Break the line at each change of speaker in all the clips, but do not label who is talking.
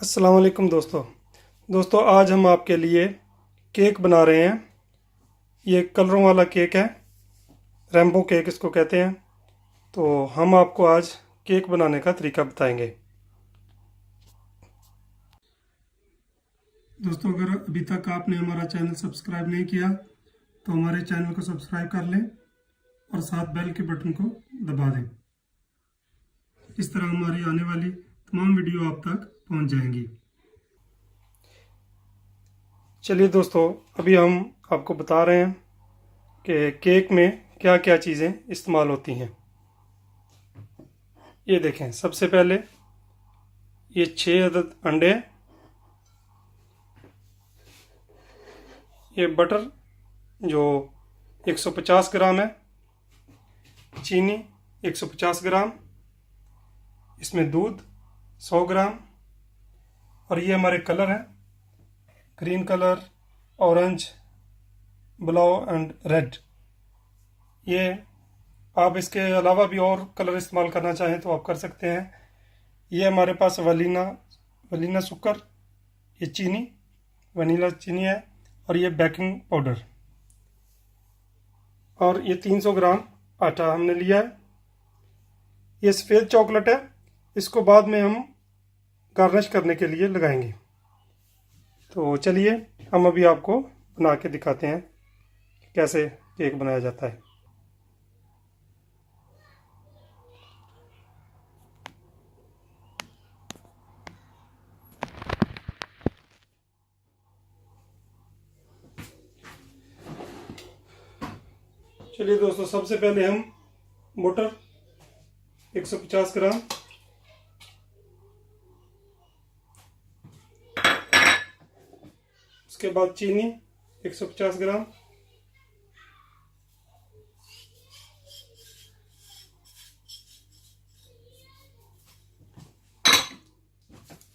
अस्सलाम वालेकुम दोस्तों आज हम आपके लिए केक बना रहे हैं। ये कलरों वाला केक है, रैम्बो केक इसको कहते हैं। तो हम आपको आज केक बनाने का तरीका बताएंगे। दोस्तों, अगर अभी तक आपने हमारा चैनल सब्सक्राइब नहीं किया तो हमारे चैनल को सब्सक्राइब कर लें और साथ बेल के बटन को दबा दें। इस तरह हमारी आने वाली तमाम वीडियो आप तक पहुंच जाएंगी। चलिए दोस्तों, अभी हम आपको बता रहे हैं कि केक में क्या क्या चीज़ें इस्तेमाल होती हैं। ये देखें, सबसे पहले ये 6 अदद अंडे हैं। ये बटर जो 150 ग्राम है, चीनी 150 ग्राम, इसमें दूध 100 ग्राम, और ये हमारे कलर हैं, green colour, orange, blue and red. ये आप इसके अलावा भी और कलर इस्तेमाल करना चाहें तो आप कर सकते हैं। ये हमारे पास वनीला शुगर, ये चीनी, वनीला चीनी है, और ये बेकिंग पाउडर, और ये 300 ग्राम आटा हमने लिया है। ये सफ़ेद चॉकलेट है, इसको बाद में हम गार्निश करने के लिए लगाएंगे। तो चलिए हम अभी आपको बना के दिखाते हैं कैसे केक बनाया जाता है। चलिए दोस्तों, सबसे पहले हम बटर 150 ग्राम, उसके बाद चीनी 150 ग्राम,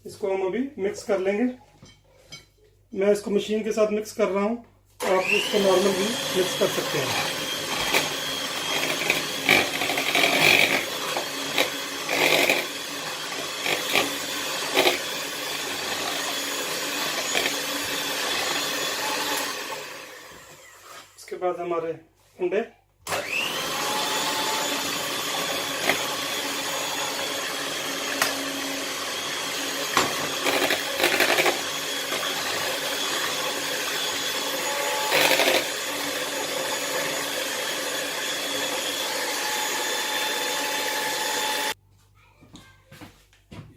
इसको हम अभी मिक्स कर लेंगे। मैं इसको मशीन के साथ मिक्स कर रहा हूँ, आप इसको नॉर्मल भी मिक्स कर सकते हैं। इसके बाद हमारे अंडे,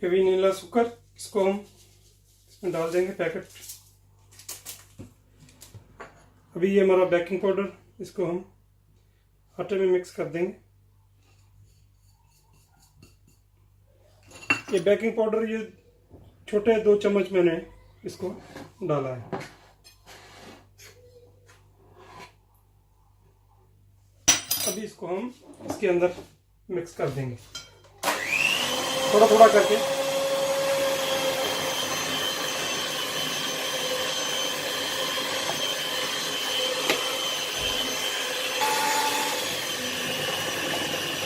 ये भी नीला शुगर, इसको हम इसमें डाल देंगे पैकेट। अभी ये हमारा बेकिंग पाउडर, इसको हम आटे में मिक्स कर देंगे। ये बेकिंग पाउडर, ये छोटे 2 चम्मच मैंने इसको डाला है। अभी इसको हम इसके अंदर मिक्स कर देंगे थोड़ा थोड़ा करके।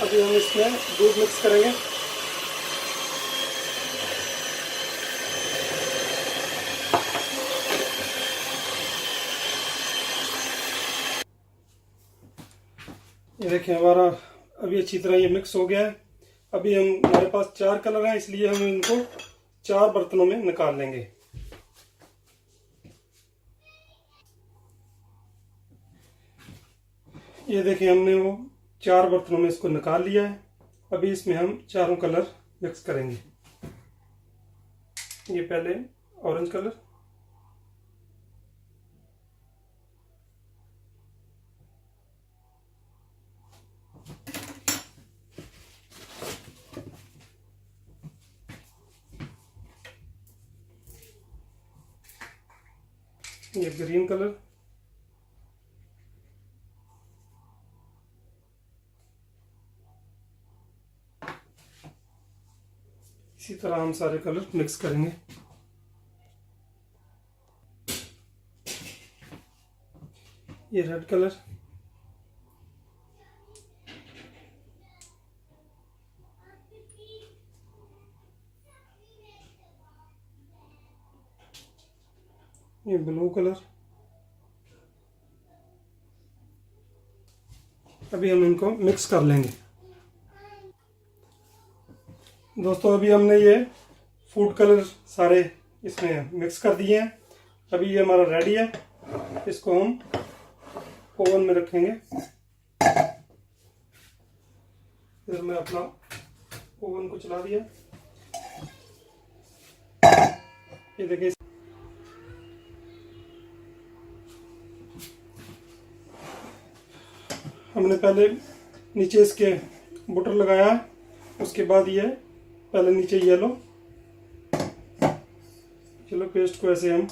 अभी हम इसमें दूध मिक्स करेंगे। ये देखिए, हमारा अभी अच्छी तरह ये मिक्स हो गया है। अभी हमारे पास 4 कलर हैं, इसलिए हम इनको 4 बर्तनों में निकाल लेंगे। ये देखिए, हमने वो 4 बर्तनों में इसको निकाल लिया है। अभी इसमें हम चारों कलर मिक्स करेंगे। ये पहले ऑरेंज कलर, ये ग्रीन कलर, इसी तरह हम सारे कलर मिक्स करेंगे। ये रेड कलर, ये ब्लू कलर। अभी हम इनको मिक्स कर लेंगे। दोस्तों अभी हमने ये फूड कलर सारे इसमें मिक्स कर दिए हैं। अभी ये हमारा रेडी है। इसको हम ओवन में रखेंगे। फिर मैं अपना ओवन को चला दिया। ये देखिए, हमने पहले नीचे इसके बटर लगाया है, उसके बाद ये पहले नीचे येलो पेस्ट को ऐसे हम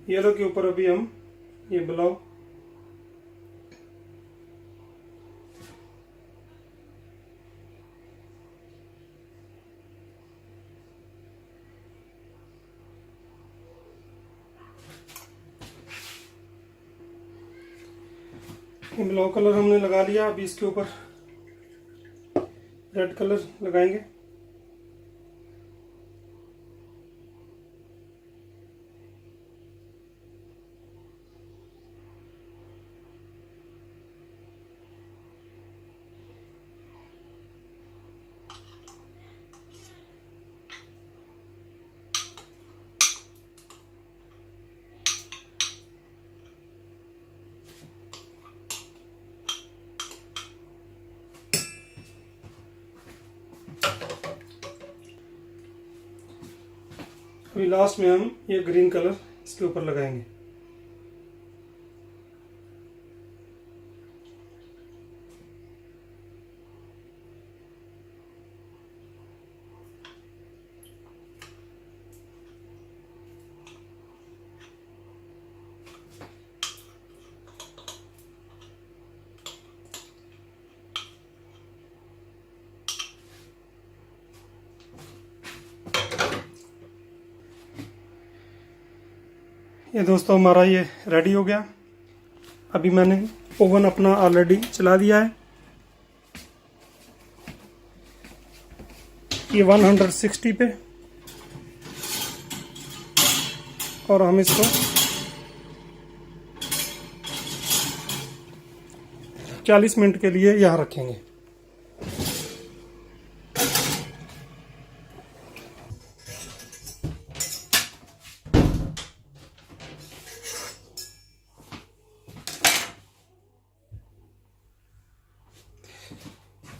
येलो के ऊपर अभी हम ये ब्लाउ ब्लू कलर हमने लगा लिया। अभी इसके ऊपर रेड कलर लगाएंगे। अभी लास्ट में हम ये ग्रीन कलर इसके ऊपर लगाएंगे। ये दोस्तों हमारा ये रेडी हो गया। अभी मैंने ओवन अपना ऑलरेडी चला दिया है। ये 160 पे, और हम इसको 40 मिनट के लिए यहाँ रखेंगे।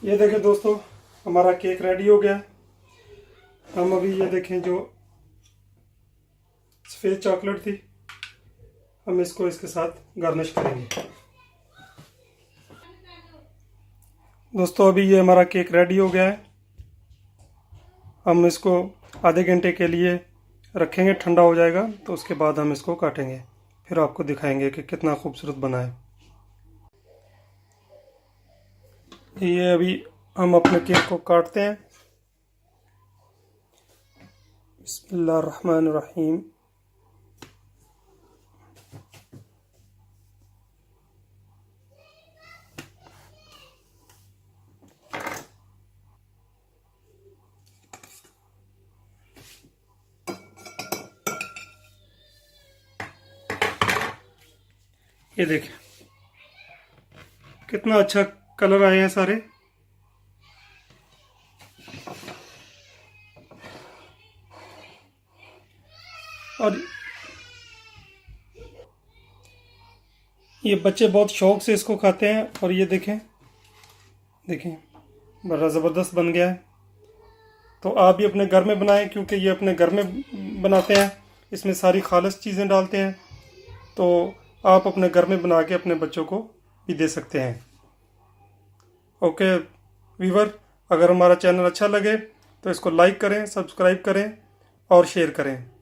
ये देखें दोस्तों, हमारा केक रेडी हो गया। हम अभी ये देखें, जो सफ़ेद चॉकलेट थी, हम इसको इसके साथ गार्निश करेंगे। दोस्तों अभी ये हमारा केक रेडी हो गया है। हम इसको आधे घंटे के लिए रखेंगे, ठंडा हो जाएगा तो उसके बाद हम इसको काटेंगे, फिर आपको दिखाएंगे कि कितना खूबसूरत बना है। ये अभी हम अपने केक को काटते हैं। बिस्मिल्लाहिर्रहमानिर्रहीम। ये देखिए कितना अच्छा कलर आए हैं सारे। और ये बच्चे बहुत शौक से इसको खाते हैं। और ये देखें बड़ा ज़बरदस्त बन गया है। तो आप भी अपने घर में बनाएं, क्योंकि ये अपने घर में बनाते हैं, इसमें सारी खालिश चीज़ें डालते हैं। तो आप अपने घर में बना के अपने बच्चों को भी दे सकते हैं। ओके व्यूवर, अगर हमारा चैनल अच्छा लगे तो इसको लाइक करें, सब्सक्राइब करें और शेयर करें।